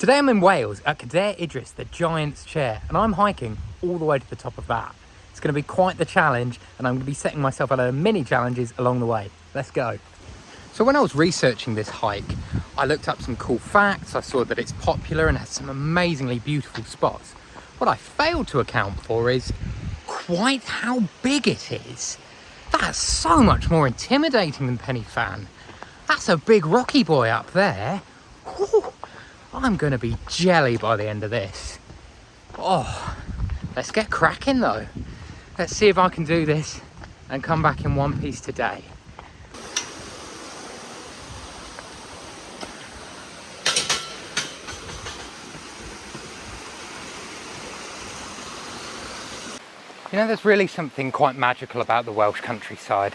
Today I'm in Wales at Cadair Idris, the Giant's Chair, and I'm hiking all the way to the top of that. It's going to be quite the challenge, and I'm going to be setting myself other mini challenges along the way. Let's go. So when I was researching this hike, I looked up some cool facts. I saw that it's popular and has some amazingly beautiful spots. What I failed to account for is quite how big it is. That's so much more intimidating than Penny Fan. That's a big rocky boy up there. Whew. I'm going to be jelly by the end of this. Oh, let's get cracking though. Let's see if I can do this and come back in one piece today. You know, there's really something quite magical about the Welsh countryside.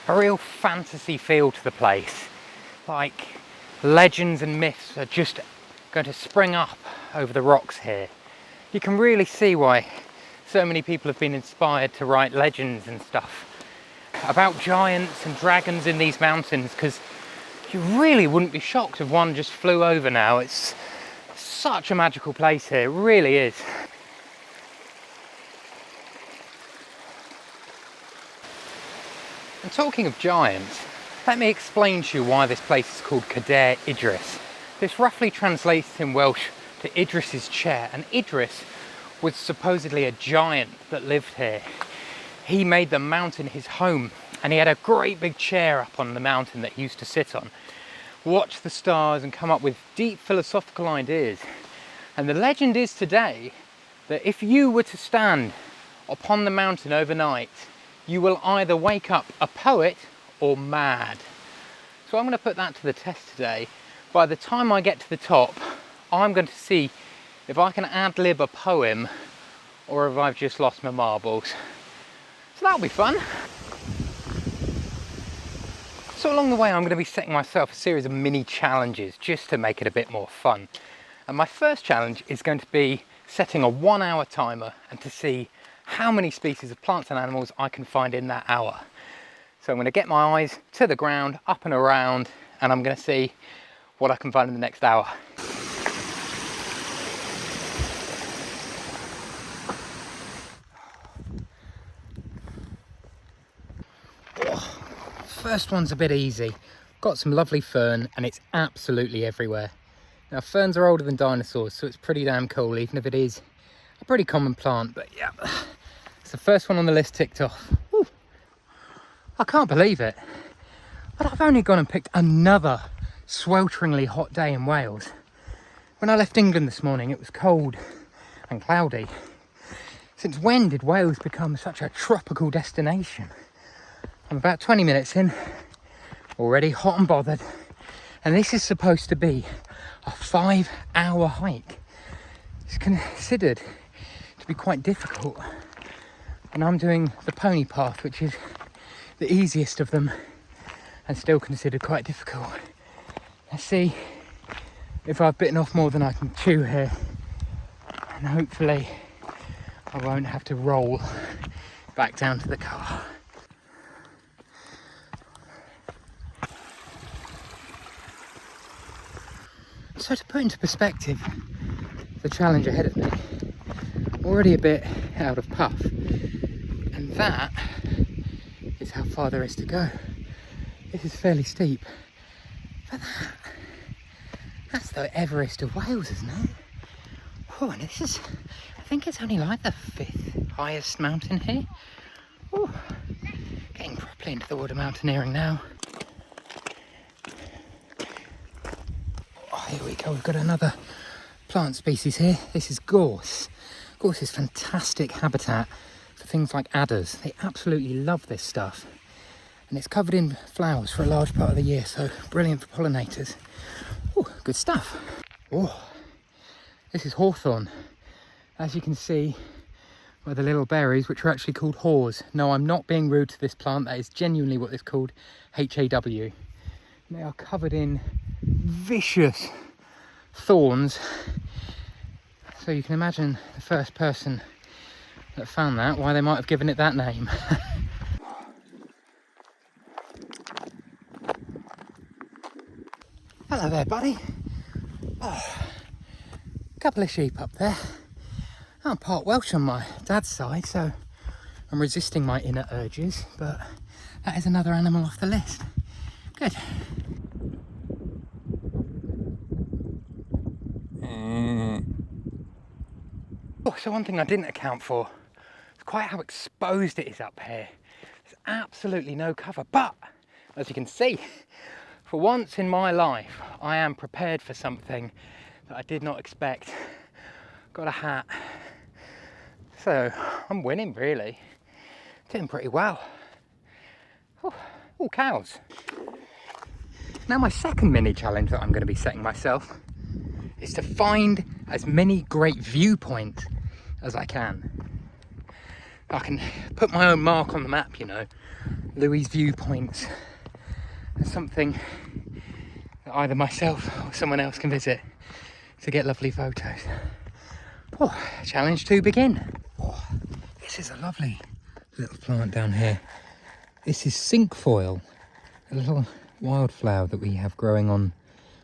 A real fantasy feel to the place. Like legends and myths are just going to spring up over the rocks here. You can really see why so many people have been inspired to write legends and stuff about giants and dragons in these mountains, because you really wouldn't be shocked if one just flew over now. It's such a magical place here, it really is. And talking of giants, let me explain to you why this place is called Cadair Idris. This roughly translates in Welsh to Idris's chair, and Idris was supposedly a giant that lived here. He made the mountain his home, and he had a great big chair up on the mountain that he used to sit on, watch the stars and come up with deep philosophical ideas. And the legend is today that if you were to stand upon the mountain overnight, you will either wake up a poet or mad. So I'm going to put that to the test today. By the time I get to the top, I'm going to see if I can ad-lib a poem or if I've just lost my marbles. So that'll be fun. So along the way, I'm going to be setting myself a series of mini challenges just to make it a bit more fun. And my first challenge is going to be setting a 1 hour timer and to see how many species of plants and animals I can find in that hour. So I'm going to get my eyes to the ground, up and around, and I'm going to see what I can find in the next hour. First one's a bit easy. Got some lovely fern and it's absolutely everywhere. Now ferns are older than dinosaurs, so it's pretty damn cool, even if it is a pretty common plant. But yeah, it's the first one on the list ticked off. Woo. I can't believe it, but I've only gone and picked another swelteringly hot day in Wales. When I left England this morning, it was cold and cloudy. Since when did Wales become such a tropical destination? I'm about 20 minutes in, already hot and bothered, and this is supposed to be a 5 hour hike. It's considered to be quite difficult, and I'm doing the pony path, which is the easiest of them and still considered quite difficult. Let's see if I've bitten off more than I can chew here, and hopefully I won't have to roll back down to the car. So to put into perspective the challenge ahead of me, already a bit out of puff, and that is how far there is to go. This is fairly steep, but that's the Everest of Wales, isn't it? Oh, and this is, I think it's only like the 5th highest mountain here. Oh, getting properly into the water mountaineering now. Oh, here we go, we've got another plant species here. This is gorse. Gorse is fantastic habitat for things like adders. They absolutely love this stuff. And it's covered in flowers for a large part of the year, so brilliant for pollinators. Oh, good stuff. Oh, this is hawthorn. As you can see by the little berries, which are actually called haws. No, I'm not being rude to this plant. That is genuinely what it's called, H-A-W. And they are covered in vicious thorns. So you can imagine the first person that found that, why they might have given it that name. Hello there, buddy. Oh, couple of sheep up there. I'm part Welsh on my dad's side, so I'm resisting my inner urges, but that is another animal off the list. Good. Oh, so one thing I didn't account for is quite how exposed it is up here. There's absolutely no cover, but as you can see, for once in my life, I am prepared for something that I did not expect. Got a hat. So I'm winning, really. Doing pretty well. Oh, cows. Now my second mini challenge that I'm going to be setting myself is to find as many great viewpoints as I can. I can put my own mark on the map, you know. Louis' viewpoints. It's something that either myself or someone else can visit to get lovely photos. Oh, challenge to begin. Oh, this is a lovely little plant down here. This is cinquefoil, a little wildflower that we have growing on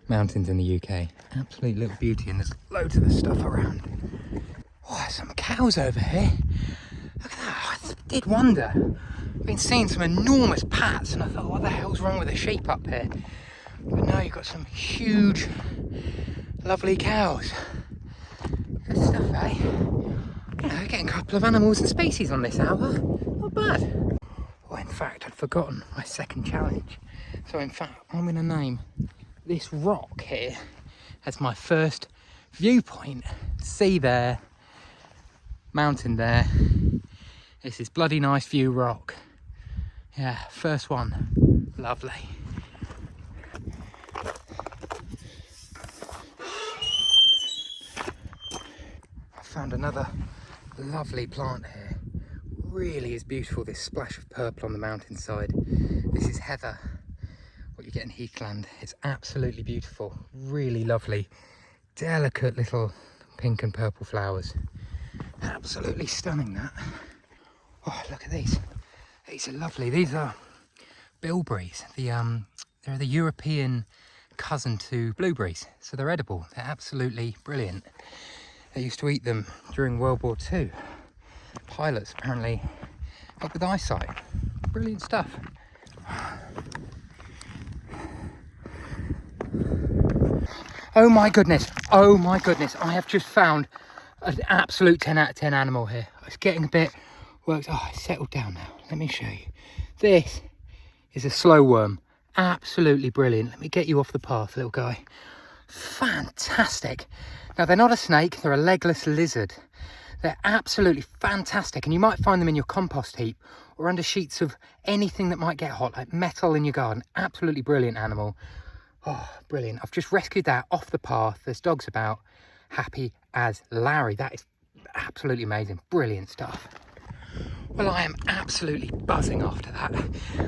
mountains in the UK. Absolute little beauty, and there's loads of the stuff around. Oh, some cows over here. Look at that. I did wonder. I've been seeing some enormous pats, and I thought, what the hell's wrong with the sheep up here? But no, you've got some huge, lovely cows. Good stuff, eh? You know, getting a couple of animals and species on this hour. Not bad. Oh, in fact, I'd forgotten my second challenge. So in fact, I'm going to name this rock here as my first viewpoint. Sea there, mountain there. This is bloody nice view rock. Yeah, first one. Lovely. I found another lovely plant here. Really is beautiful, this splash of purple on the mountainside. This is heather, what you get in heathland. It's absolutely beautiful, really lovely, delicate little pink and purple flowers. Absolutely stunning, that. Oh, look at these. These are lovely. These are bilberries. They're the European cousin to blueberries, so they're edible. They're absolutely brilliant. They used to eat them during World War II. Pilots apparently help with eyesight. Brilliant stuff. Oh my goodness, I have just found an absolute 10 out of 10 animal here. It's getting a bit worked. Oh, it's settled down now. Let me show you. This is a slow worm. Absolutely brilliant. Let me get you off the path, little guy. Fantastic. Now, they're not a snake, they're a legless lizard. They're absolutely fantastic, and you might find them in your compost heap or under sheets of anything that might get hot, like metal in your garden. Absolutely brilliant animal. Oh, brilliant. I've just rescued that off the path. There's dogs about. Happy as Larry. That is absolutely amazing. Brilliant stuff. Well, I am absolutely buzzing after that.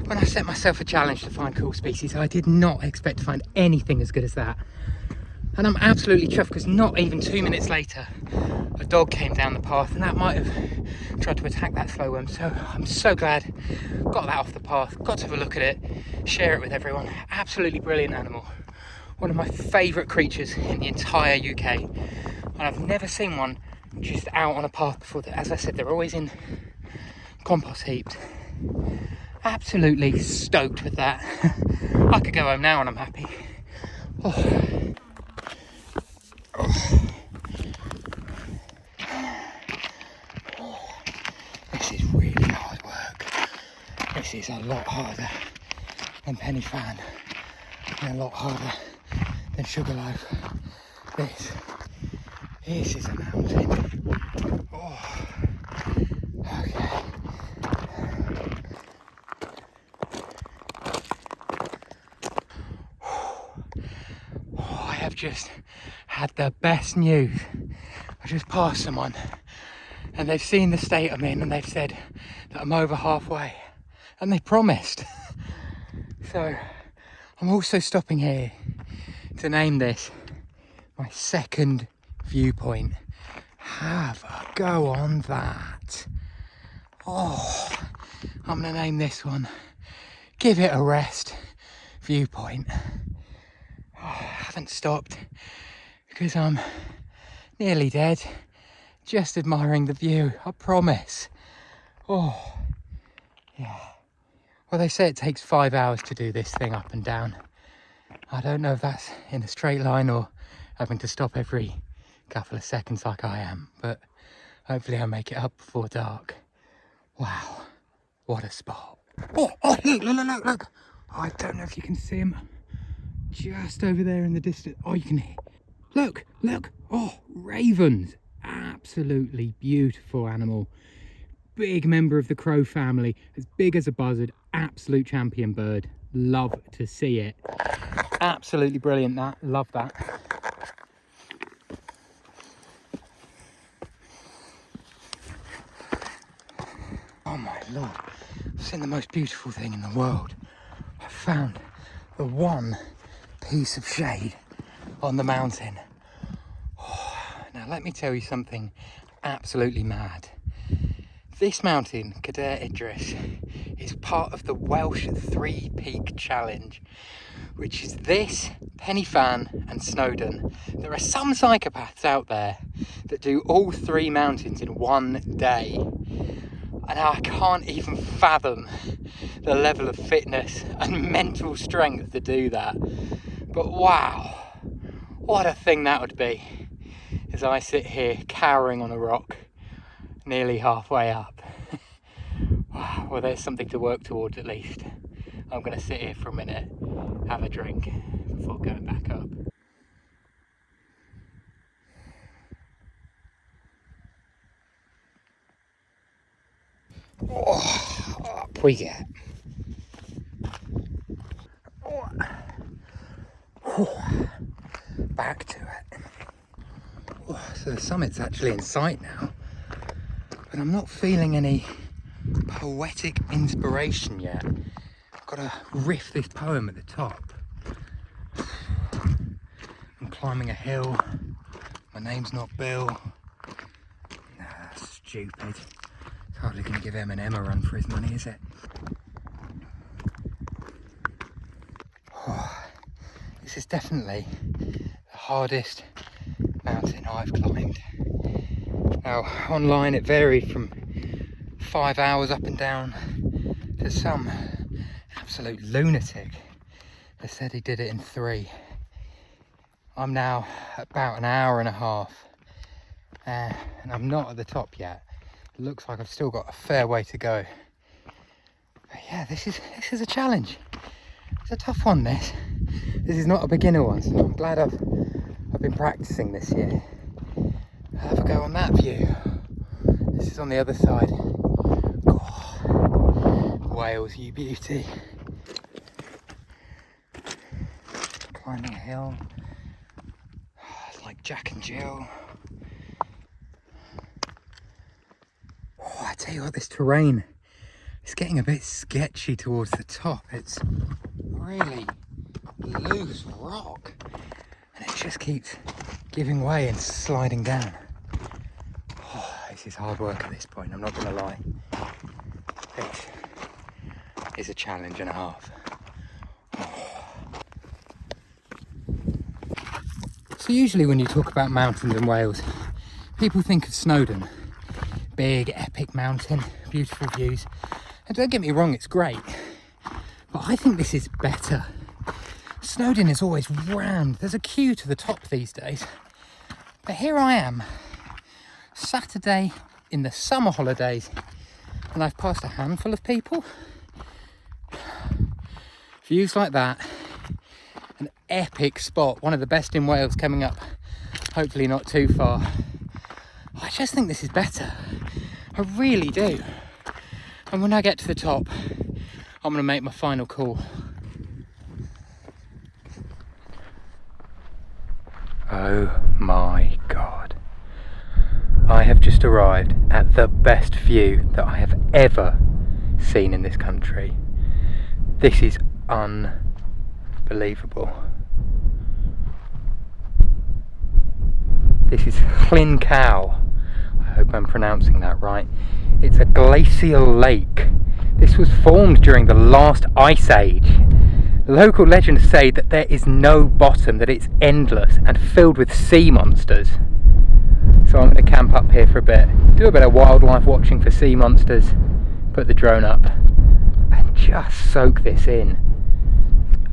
When I set myself a challenge to find cool species, I did not expect to find anything as good as that. And I'm absolutely chuffed because not even 2 minutes later, a dog came down the path, and that might have tried to attack that slow worm. So I'm so glad got that off the path, got to have a look at it, share it with everyone. Absolutely brilliant animal. One of my favourite creatures in the entire UK. And I've never seen one just out on a path before. As I said, they're always in compost heaps. Absolutely stoked with that. I could go home now and I'm happy. Oh. This is really hard work. This is a lot harder than Penny Fan and a lot harder than Sugarloaf. This is a mountain. Oh. Okay. Oh, I have just had the best news. I just passed someone and they've seen the state I'm in and they've said that I'm over halfway, and they promised. So I'm also stopping here to name this my second viewpoint. Have a go on that. Oh, I'm gonna name this one Give It a Rest Viewpoint. Oh, I haven't stopped because I'm Nearly dead. Just admiring the view, I promise. Oh, yeah. Well, they say it takes 5 hours to do this thing up and down. I don't know if that's in a straight line or having to stop every couple of seconds like I am, but hopefully I'll make it up before dark. Wow, what a spot. Oh, look. Oh, I don't know if you can see him. Just over there in the distance. Oh, you can hear. Look. Oh, ravens. Absolutely beautiful animal. Big member of the crow family. As big as a buzzard. Absolute champion bird. Love to see it. Absolutely brilliant, that. Love that. Oh my lord. I've seen the most beautiful thing in the world. I found the one piece of shade on the mountain. Oh, now let me tell you something absolutely mad. This mountain, Cadair Idris, is part of the Welsh 3-Peak Challenge, which is this, Pen y Fan and Snowdon. There are some psychopaths out there that do all 3 mountains in one day. And I can't even fathom the level of fitness and mental strength to do that. But wow, what a thing that would be as I sit here cowering on a rock nearly halfway up. Wow, well, there's something to work towards at least. I'm going to sit here for a minute, have a drink before going back up. Oh, up we get. Oh, back to it. Oh, so the summit's actually in sight now, but I'm not feeling any poetic inspiration yet. I've got to riff this poem at the top. I'm climbing a hill. My name's not Bill. Nah, that's stupid. It's hardly going to give Eminem a run for his money, is it? Oh, this is definitely the hardest mountain I've climbed. Now, online it varied from 5 hours up and down to some absolute lunatic that said he did it in 3. I'm now about an hour and a half, and I'm not at the top yet. It looks like I've still got a fair way to go. But yeah, this is a challenge. It's a tough one, this. This is not a beginner one, so I'm glad I've been practicing this year. I'll have a go on that view. This is on the other side. Oh, Wales, you beauty. Climbing a hill. Like Jack and Jill. Oh, I tell you what, this terrain, it's getting a bit sketchy towards the top. It's really loose rock, and it just keeps giving way and sliding down. Oh, this is hard work at this point, I'm not going to lie. This is a challenge and a half. So usually when you talk about mountains in Wales, people think of Snowdon. Big, epic mountain, beautiful views. And don't get me wrong, it's great. But I think this is better. Snowdon is always rammed. There's a queue to the top these days. But here I am, Saturday in the summer holidays, and I've passed a handful of people. Views like that. An epic spot, one of the best in Wales coming up, hopefully not too far. I just think this is better. I really do. And when I get to the top, I'm going to make my final call. Oh my God. I have just arrived at the best view that I have ever seen in this country. This is unbelievable. This is Llyn y Gadair. I hope I'm pronouncing that right. It's a glacial lake. This was formed during the last ice age. Local legends say that there is no bottom, that it's endless and filled with sea monsters. here for a bit, do a bit of wildlife watching for sea monsters, put the drone up, and just soak this in.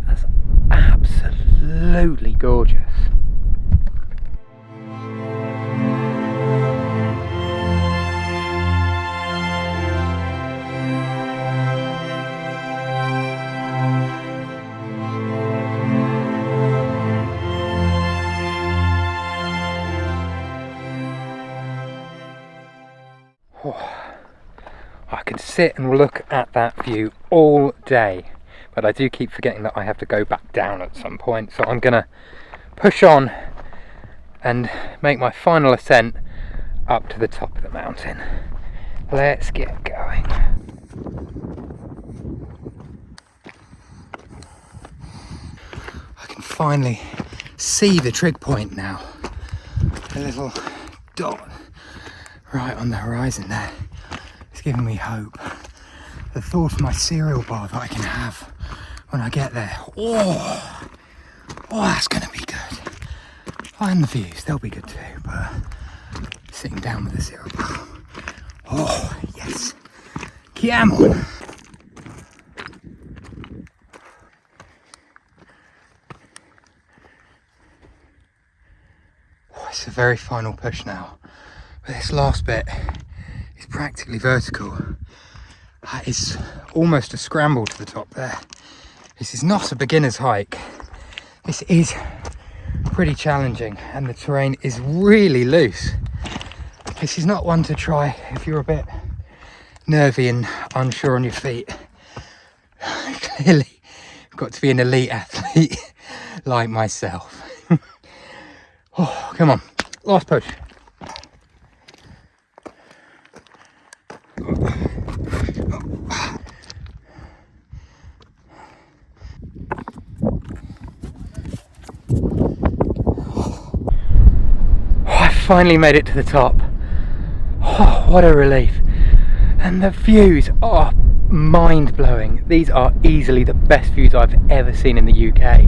That's absolutely gorgeous. I could sit and look at that view all day, but I do keep forgetting that I have to go back down at some point, so I'm gonna push on and make my final ascent up to the top of the mountain. Let's get going. I can finally see the trig point now, a little dot right on the horizon there. It's giving me hope. The thought of my cereal bar that I can have when I get there. Oh, that's gonna be good. And the views, they'll be good too, but sitting down with the cereal bar. Oh, yes. Come on. Oh, it's a very final push now. But this last bit is practically vertical. That is almost a scramble to the top there. This is not a beginner's hike. This is pretty challenging and the terrain is really loose. This is not one to try if you're a bit nervy and unsure on your feet. Clearly, you've got to be an elite athlete like myself. Oh, come on, last push. Finally made it to the top. Oh, what a relief. And the views are mind-blowing. These are easily the best views I've ever seen in the UK.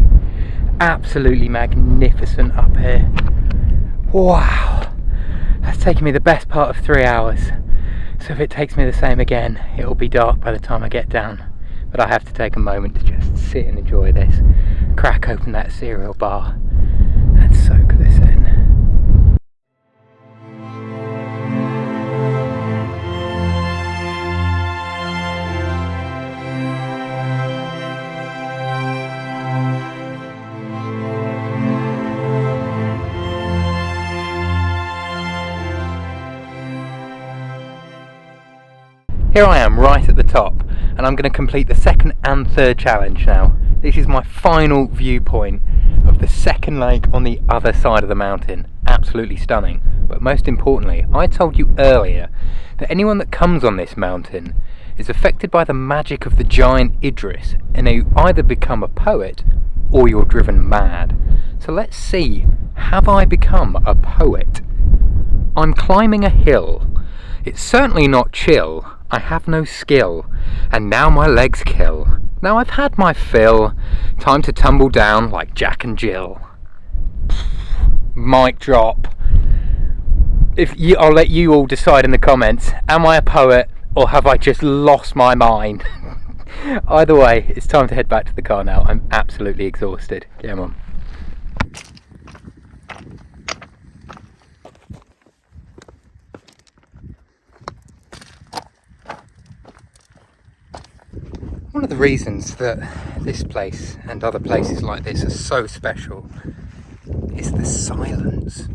Absolutely magnificent up here. Wow, that's taken me the best part of 3 hours. So if it takes me the same again, it will be dark by the time I get down. But I have to take a moment to just sit and enjoy this. Crack open that cereal bar and soak this in. Here I am right at the top, and I'm going to complete the second and third challenge now. This is my final viewpoint of the second lake on the other side of the mountain. Absolutely stunning. But most importantly, I told you earlier that anyone that comes on this mountain is affected by the magic of the giant Idris, and you either become a poet or you're driven mad. So let's see, have I become a poet? I'm climbing a hill. It's certainly not chill. I have no skill, and now my legs kill. Now I've had my fill, time to tumble down like Jack and Jill. Mic drop. I'll let you all decide in the comments, am I a poet or have I just lost my mind? Either way, it's time to head back to the car now. I'm absolutely exhausted. Come on. One of the reasons that this place and other places like this are so special is the silence.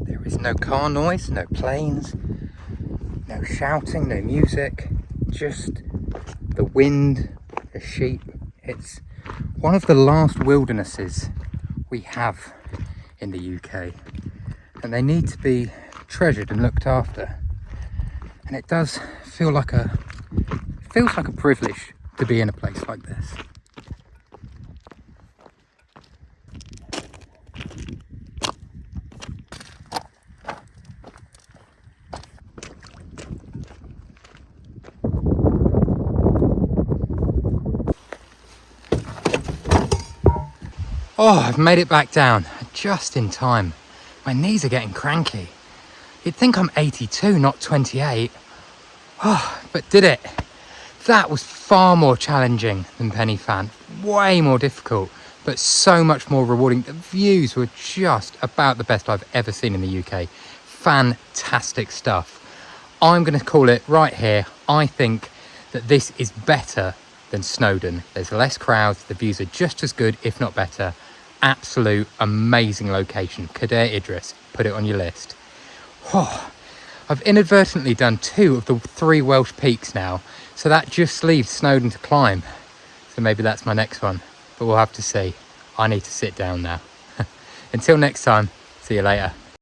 There is no car noise, no planes, no shouting, no music, just the wind, the sheep. It's one of the last wildernesses we have in the UK, and they need to be treasured and looked after. And it does feels like a privilege to be in a place like this. Oh, I've made it back down just in time. My knees are getting cranky. You'd think I'm 82, not 28. Oh, but did it. That was far more challenging than Penny Fan. Way more difficult, but so much more rewarding. The views were just about the best I've ever seen in the UK. Fantastic stuff. I'm going to call it right here. I think that this is better than Snowdon. There's less crowds, the views are just as good, if not better. Absolute amazing location. Cadair Idris, put it on your list. Oh, I've inadvertently done 2 of the 3 Welsh peaks now, so that just leaves Snowdon to climb. So maybe that's my next one, but we'll have to see. I need to sit down now. Until next time, see you later.